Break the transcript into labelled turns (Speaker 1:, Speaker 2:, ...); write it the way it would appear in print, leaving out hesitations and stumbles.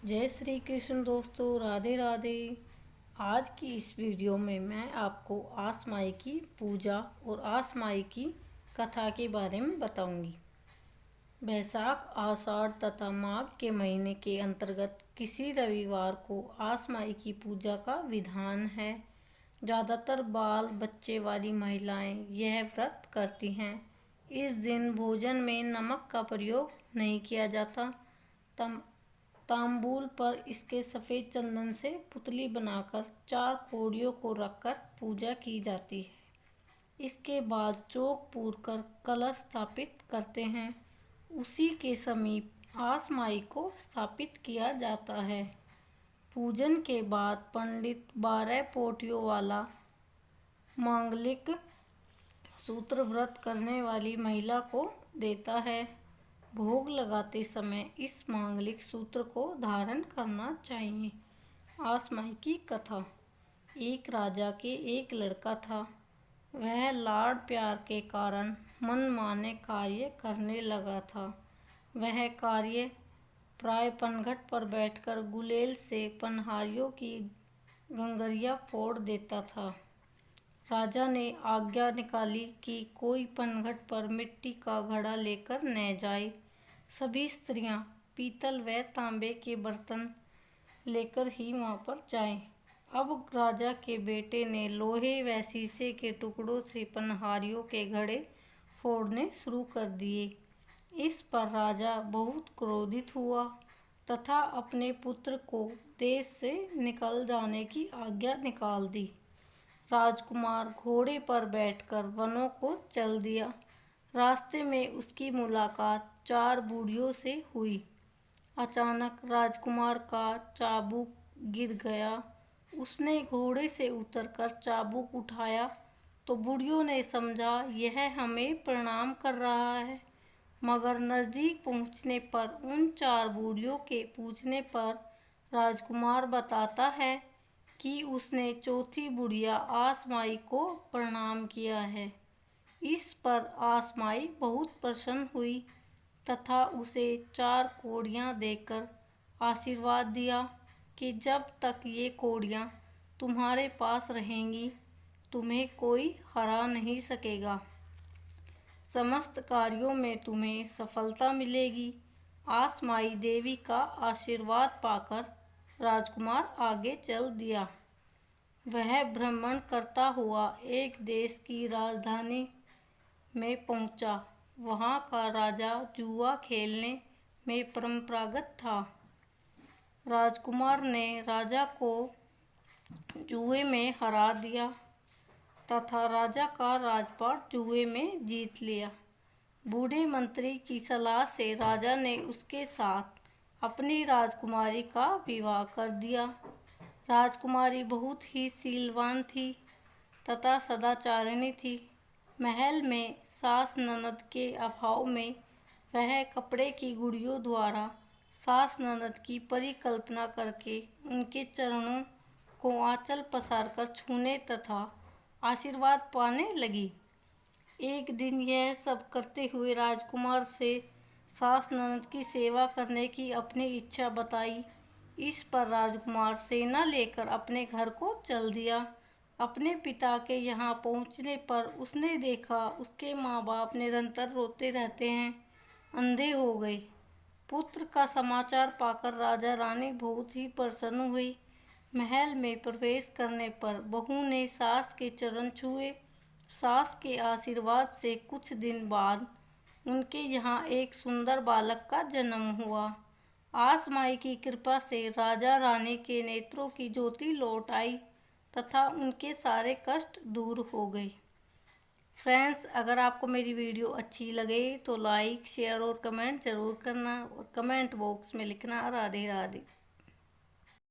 Speaker 1: जय श्री कृष्ण दोस्तों, राधे राधे। आज की इस वीडियो में मैं आपको आसमाई की पूजा और आसमाई की कथा के बारे में बताऊंगी। बैसाख, आषाढ़ तथा माघ के महीने के अंतर्गत किसी रविवार को आसमाई की पूजा का विधान है। ज़्यादातर बाल बच्चे वाली महिलाएं यह व्रत करती हैं। इस दिन भोजन में नमक का प्रयोग नहीं किया जाता। तांबूल पर इसके सफ़ेद चंदन से पुतली बनाकर 4 कोड़ियों को रखकर पूजा की जाती है। इसके बाद चौक पूरकर कलश स्थापित करते हैं। उसी के समीप आसमाई को स्थापित किया जाता है। पूजन के बाद पंडित 12 पोटियों वाला मांगलिक सूत्र व्रत करने वाली महिला को देता है। भोग लगाते समय इस मांगलिक सूत्र को धारण करना चाहिए। आसमाई की कथा। एक राजा के एक लड़का था। वह लाड़ प्यार के कारण मनमाने कार्य करने लगा था। वह कार्य प्राय पनघट पर बैठकर गुलेल से पनहारियों की गंगरिया फोड़ देता था। राजा ने आज्ञा निकाली कि कोई पनघट पर मिट्टी का घड़ा लेकर न जाए। सभी स्त्रियां पीतल व तांबे के बर्तन लेकर ही वहां पर जाएं। अब राजा के बेटे ने लोहे व शीशे के टुकड़ों से पनहारियों के घड़े फोड़ने शुरू कर दिए। इस पर राजा बहुत क्रोधित हुआ तथा अपने पुत्र को देश से निकल जाने की आज्ञा निकाल दी। राजकुमार घोड़े पर बैठकर वनों को चल दिया। रास्ते में उसकी मुलाकात 4 बूढ़ियों से हुई। अचानक राजकुमार का चाबुक गिर गया। उसने घोड़े से उतरकर चाबुक उठाया तो बूढ़ियों ने समझा यह हमें प्रणाम कर रहा है। मगर नज़दीक पहुंचने पर उन 4 बूढ़ियों के पूछने पर राजकुमार बताता है कि उसने चौथी बुढ़िया आसमाई को प्रणाम किया है। इस पर आसमाई बहुत प्रसन्न हुई तथा उसे 4 कोड़ियाँ देकर आशीर्वाद दिया कि जब तक ये कोड़ियाँ तुम्हारे पास रहेंगी तुम्हें कोई हरा नहीं सकेगा। समस्त कार्यों में तुम्हें सफलता मिलेगी। आसमाई देवी का आशीर्वाद पाकर राजकुमार आगे चल दिया। वह भ्रमण करता हुआ एक देश की राजधानी में पहुंचा। वहां का राजा जुआ खेलने में परंपरागत था। राजकुमार ने राजा को जुए में हरा दिया तथा राजा का राजपाट जुए में जीत लिया। बूढ़े मंत्री की सलाह से राजा ने उसके साथ अपनी राजकुमारी का विवाह कर दिया। राजकुमारी बहुत ही शीलवान थी तथा सदाचारिणी थी। महल में सास ननद के अभाव में वह कपड़े की गुड़ियों द्वारा सास ननद की परिकल्पना करके उनके चरणों को आंचल पसारकर छूने तथा आशीर्वाद पाने लगी। एक दिन यह सब करते हुए राजकुमार से सास ननद की सेवा करने की अपनी इच्छा बताई। इस पर राजकुमार सेना लेकर अपने घर को चल दिया। अपने पिता के यहाँ पहुँचने पर उसने देखा उसके माँ बाप निरंतर रोते रहते हैं, अंधे हो गए। पुत्र का समाचार पाकर राजा रानी बहुत ही प्रसन्न हुई। महल में प्रवेश करने पर बहू ने सास के चरण छुए। सास के आशीर्वाद से कुछ दिन बाद उनके यहाँ एक सुंदर बालक का जन्म हुआ। आसमाई की कृपा से राजा रानी के नेत्रों की ज्योति लौट आई तथा उनके सारे कष्ट दूर हो गए। फ्रेंड्स, अगर आपको मेरी वीडियो अच्छी लगे तो लाइक, शेयर और कमेंट ज़रूर करना और कमेंट बॉक्स में लिखना राधे राधे।